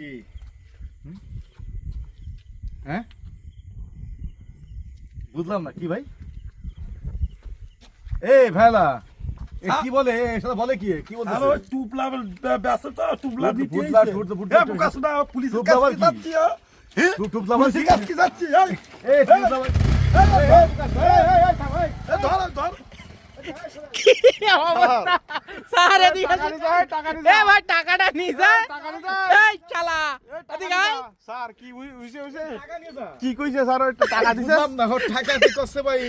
কি হ্যাঁ বুঝলাম না কি ভাই এই ভাইলা কি বলে সেটা বলে কি বলতেছে আরে টুপলা ব্যস্ত তো টুপলা দিতে ফুটলা এ বুকাস না পুলিশের কাছে যাচ্ছি টুপলা পুলিশের কাছে যাচ্ছি এই টুপলা এই ধর ধর স্যার এদিকে এ ভাই টাকাটা নিয়ে যা এই চালা এদিকে আয় স্যার কি হইছে কি কইছে স্যার টাকা দিছে না টাকা দিতেছে ভাই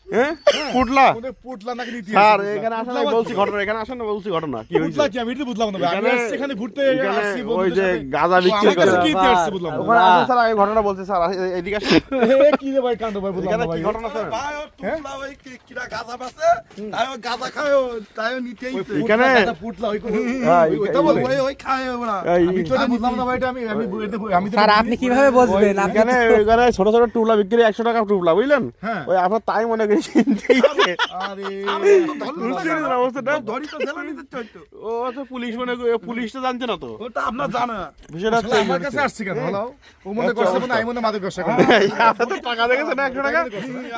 হ্যাঁ পুটলা কোনে পুটলা নাকি নিতে স্যার এখানে আসেন না বলছি ঘটনা এখানে আসেন না বলছি ঘটনা কি হইছে পুটলা কি আমি এটা বুঝলাম না ভাই আমি এখানে- এখানে ঘুরতে এখানে আসছি ওই যে গাঁজা বিক্রি আমার কাছে করে কি দিয়ে আসছে বুঝলাম না ওখানে আসেন স্যার আমি ঘটনা বলছি স্যার এদিকে আসেন এ কি রে ভাই কাণ্ড ভাই বুঝলাম এখানে না ভাই কি ঘটনা স্যার ভাই টুপলা ভাই কিরা গাঁজা বাসে তাই গাঁজা খায় তাই নিতেই এখানে পুটলা ওই হ্যাঁ, ওইটা বলে ওই খায় ওরা আমি তো এটা বুঝলাম না ভাই এটা আমি তো স্যার আপনি কিভাবে বুঝবেন আপনি এখানে ওইখানে ছোট ছোট টুপলা বিক্রি 100 টাকা টুপলা বুঝলেন হ্যাঁ। ওই আপনার তাই মনে করে চিনতেইছে আরে অবস্থা না ধরি তো জেলা নিতে চাইতো ও তো পুলিশ মনে পুলিশ তো জানছে না তো ওটা আপনার জানা বিষয়টা শালা আমার কাছে আসছে কেন হলো ও মনে করছে মানে আমি মনে মাদক ব্যবসা করি আপনার তো টাকা দেখেছে না 100 টাকা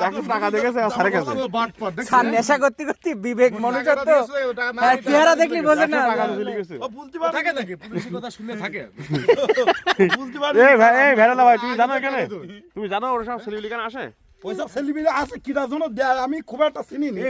100 টাকা দেখেছে আর স্যারের কাছে বাট পাট দেখছ স্যার নেশা করতে করতে বিবেক মনোযোগ তো হ্যাঁ, চেহারা দেখলি বোঝেন না টাকা চলে গেছে ও বলতে পারে থাকে নাকি পুলিশের কথা শুনে থাকে বলতে পারে এই ভাই এই ভেড়ালা ভাই তুমি জানো এখানে তুমি জানো ওর সব সেলিব্রিটি কেন আসে ওইসব সেলিব্রিটি আছে কিরা জন্য দেয় আমি খুব একটা চিনি নি